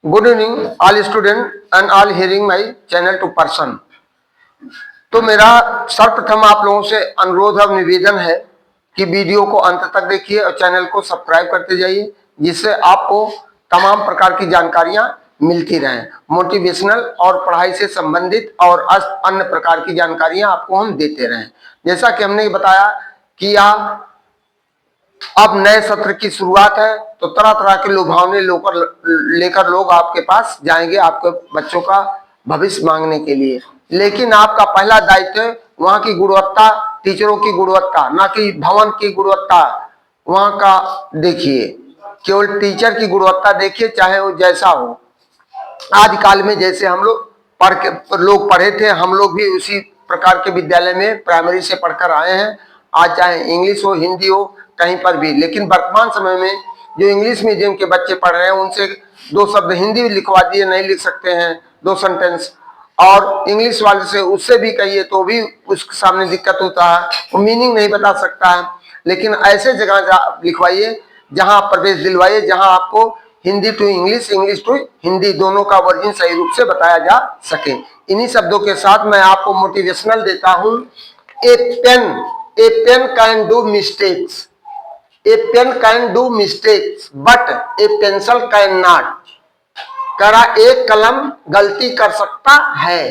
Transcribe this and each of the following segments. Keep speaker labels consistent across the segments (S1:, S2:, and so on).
S1: Good evening all student and all hearing my channel to person. तो मेरा सर्वप्रथम आप लोगों से अनुरोध और निवेदन है कि वीडियो को अंत तक देखिए और चैनल को सब्सक्राइब करते जाइए, जिससे आपको तमाम प्रकार की जानकारियां मिलती रहें। मोटिवेशनल और पढ़ाई से संबंधित और अन्य प्रकार की जानकारियां आपको हम देते रहें। जैसा कि हमने बताया कि अब नए सत्र की शुरुआत है, तो तरह तरह के लुभावने लेकर लोग आपके पास जाएंगे आपके बच्चों का भविष्य मांगने के लिए। लेकिन आपका पहला दायित्व वहां की गुणवत्ता, टीचरों की गुणवत्ता, ना कि भवन की गुणवत्ता वहां का देखिए। केवल टीचर की गुणवत्ता देखिए, चाहे वो जैसा हो। आदिकाल में जैसे हम लोग पढ़े थे, हम लोग भी उसी प्रकार के विद्यालय में प्राइमरी से पढ़कर आए हैं। आज चाहे इंग्लिश हो, हिंदी हो, कहीं पर भी। लेकिन वर्तमान समय में जो इंग्लिश मीडियम के बच्चे पढ़ रहे हैं, उनसे दो शब्द हिंदी लिखवा दिए, नहीं लिख सकते हैं दो सेंटेंस, और इंग्लिश वाले से उससे भी कहिए तो भी उसके सामने दिक्कत होता है, वो मीनिंग नहीं बता सकता है। लेकिन ऐसे जगह लिखवाइए जहां प्रवेश दिलवाइए, जहां आपको Hindi to English, English to Hindi दोनों का वर्जन सही रूप से बताया जा सके। इन्हीं शब्दों के साथ मैं आपको मोटिवेशनल देता हूं। A pen can do mistakes, a pen can do mistakes but a pencil can not. कह रहा एक कलम गलती कर सकता है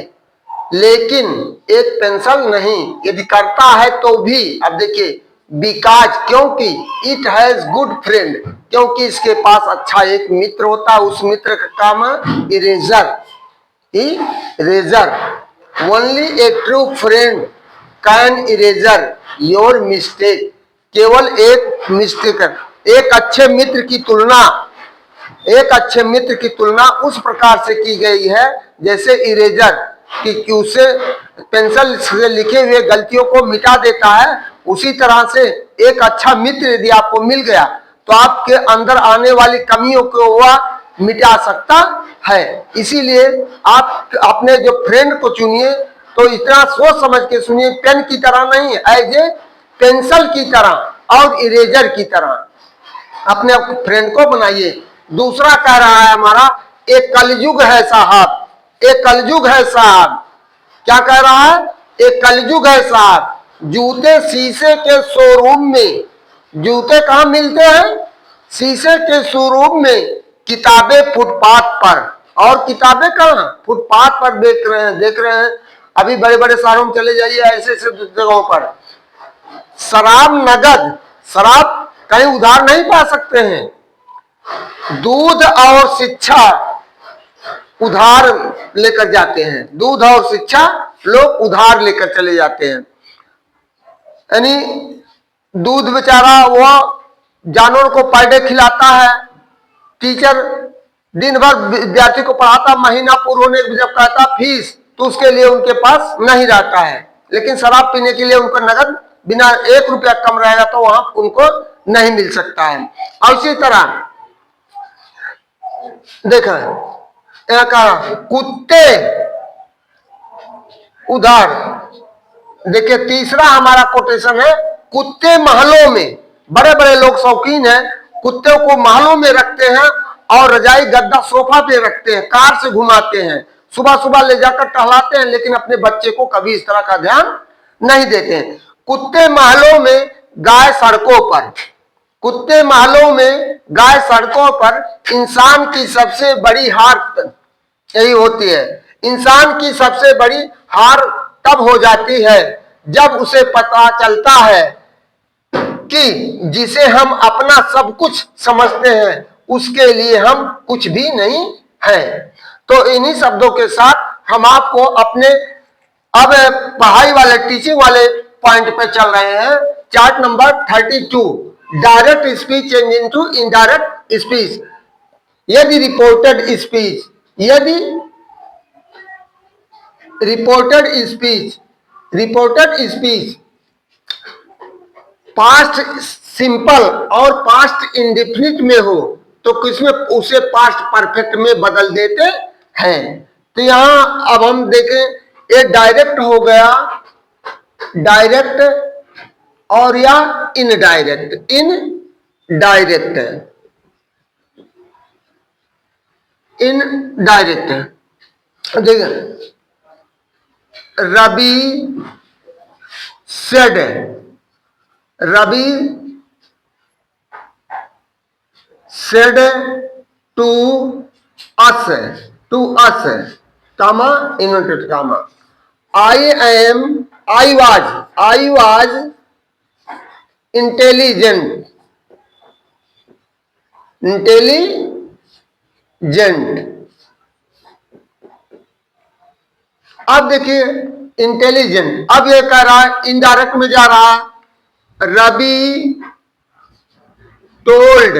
S1: लेकिन एक पेंसिल नहीं। यदि करता है तो भी, अब देखिए, बिकॉज क्योंकि इट हैज गुड फ्रेंड, क्योंकि इसके पास अच्छा एक मित्र होता है। उस मित्र का काम है eraser, eraser. Only A true friend can eraser your mistake. केवल एक मिस्टेक, एक अच्छे मित्र की तुलना, एक अच्छे मित्र की तुलना उस प्रकार से की गई है जैसे इरेजर कि उसे पेंसिल से लिखे हुए गलतियों को मिटा देता है। उसी तरह से एक अच्छा मित्र यदि आपको मिल गया तो आपके अंदर आने वाली कमियों को वह मिटा सकता है। इसीलिए आप अपने जो फ्रेंड को चुनिए तो इतना सोच समझ के सुनिए, पेन की तरह नहीं, एज ए पेंसिल की तरह और इरेजर की तरह अपने फ्रेंड को बनाइए। दूसरा कह रहा है हमारा, एक कलयुग है साहब, एक कलयुग है साहब। क्या कह रहा है? एक कलयुग है साहब। जूते शीशे के शोरूम में, जूते कहां मिलते हैं? शीशे के शोरूम में। किताबें फुटपाथ पर, और किताबें कहां? फुटपाथ पर देख रहे हैं। अभी बड़े बड़े शहरों में चले जाइए, ऐसे ऐसे जगहों पर शराब नगद, शराब कहीं उधार नहीं पा सकते हैं। दूध और शिक्षा उधार लेकर जाते हैं, दूध और शिक्षा लोग उधार लेकर चले जाते हैं। यानी दूध बेचारा वो जानवर को पर डे खिलाता है। टीचर दिन भर विद्यार्थी को पढ़ाता, महीना पूर्ण होने जब कहता फीस, तो उसके लिए उनके पास नहीं रहता है। लेकिन शराब पीने के लिए उनको नगद बिना 1 रुपया कम रहेगा तो वहां उनको नहीं मिल सकता है। और इसी तरह देखा कहा कुत्ते उधार। देखिए तीसरा हमारा कोटेशन है, कुत्ते महलों में, बड़े बड़े लोग शौकीन हैं, कुत्ते को महलों में रखते हैं और रजाई गद्दा सोफा पे रखते हैं, कार से घुमाते हैं, सुबह सुबह ले जाकर टहलाते हैं, लेकिन अपने बच्चे को कभी इस तरह का ध्यान नहीं देते हैं। कुत्ते महलों में, गाय सड़कों पर, कुत्ते महलों में, गाय सड़कों पर। इंसान की सबसे बड़ी हार यही होती है, इंसान की सबसे बड़ी हार तब हो जाती है जब उसे पता चलता है कि जिसे हम अपना सब कुछ समझते हैं उसके लिए हम कुछ भी नहीं है। तो इन्हीं शब्दों के साथ हम आपको अपने अब पढ़ाई वाले, टीचिंग वाले पॉइंट पे चल रहे हैं। Chart number 32, direct speech change into indirect speech. यदि रिपोर्टेड स्पीच, यदि reported speech, reported speech past simple और पास्ट इंडेफिनिट में हो तो किसमें उसे पास्ट परफेक्ट में बदल देते हैं। तो यहां अब हम देखें, ये डायरेक्ट हो गया, डायरेक्ट, और या इनडायरेक्ट, इनडायरेक्ट। इनडायरेक्ट। देखिए, Ravi said, Ravi said to us, comma inverted comma, I was intelligent, अब देखिए इंटेलिजेंट, अब ये कह रहा है इनडायरेक्ट में जा रहा है, Ravi told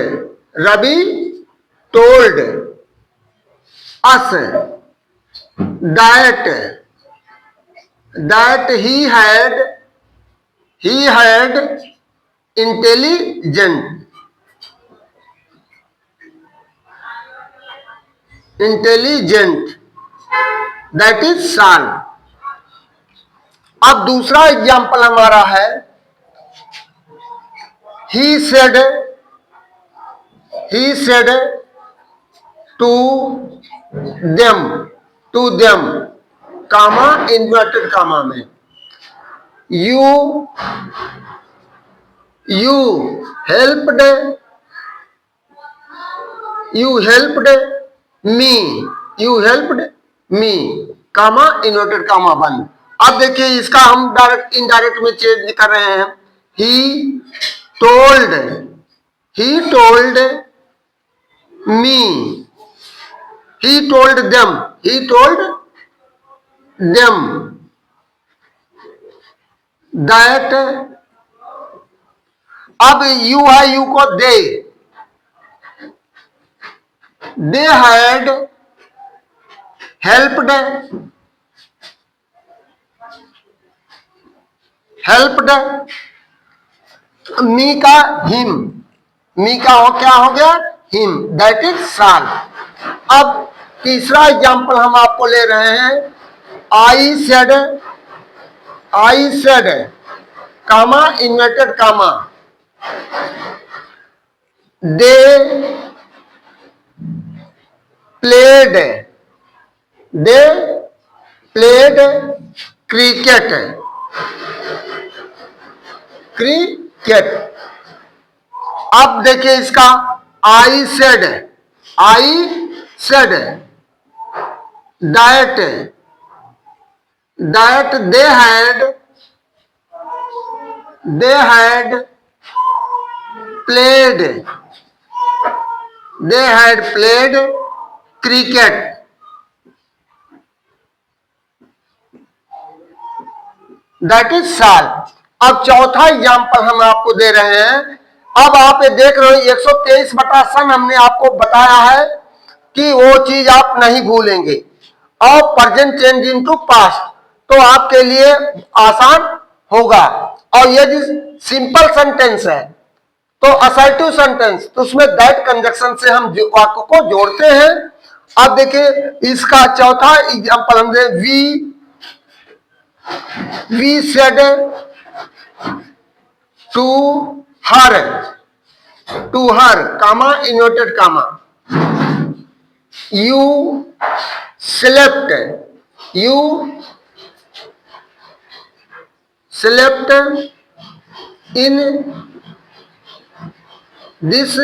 S1: us that he had intelligent, that is Saal। अब दूसरा एग्जाम्पल हमारा है, he said to them, comma inverted comma में, you helped me, comma inverted comma बंद। अब देखिए इसका हम डायरेक्ट इनडायरेक्ट में चेंज कर रहे हैं, he told me, he told them that, अब यू है, यू को they had helped मी का हिम, मी का क्या हो गया हिम, दैट इज साल। अब तीसरा एग्जाम्पल हम आपको ले रहे हैं, I said comma inverted comma, they played cricket, अब देखिए इसका I said that they had played cricket, that is साल। अब चौथा एग्जाम्पल हम आपको दे रहे हैं, अब आप ये देख रहे हो 123/सन हमने आपको बताया है कि वो चीज आप नहीं भूलेंगे, और प्रेजेंट चेंज इनटू पास्ट, तो आपके लिए आसान होगा। और ये जो सिंपल सेंटेंस है तो असर्टिव सेंटेंस, तो उसमें दैट कंजक्शन से हम वाक्य को जोड़ते हैं। अब देखिए इसका चौथा एग्जाम्पल हम दे, we said to her comma inverted comma, you slept in this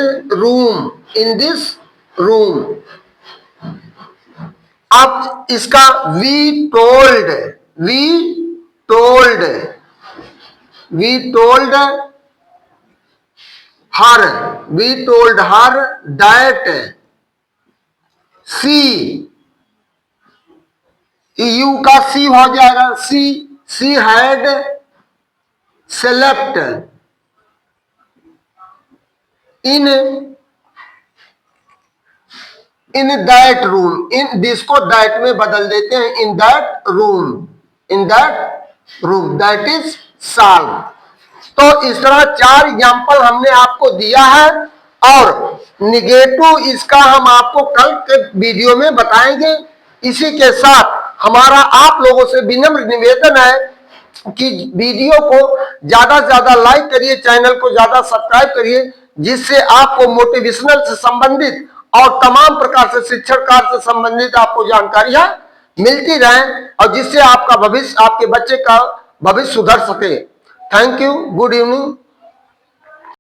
S1: room, अब इसका we told her that she, you का सी हो जाएगा, सी had slept in that room, इन जिसको दैट में बदल देते हैं, in that room, that is साल। तो इस तरह 4 एग्जाम्पल हमने आपको दिया है, और निगेटिव इसका हम आपको कल के वीडियो में बताएंगे। इसी के साथ हमारा आप लोगों से विनम्र निवेदन है कि वीडियो को ज्यादा से ज्यादा लाइक करिए, चैनल को ज्यादा सब्सक्राइब करिए, जिससे आपको मोटिवेशनल से संबंधित और तमाम प्रकार से शिक्षण कार्य से संबंधित आपको जानकारियां मिलती रहें और जिससे आपका भविष्य, आपके बच्चे का भविष्य सुधर सके। Thank you, good evening.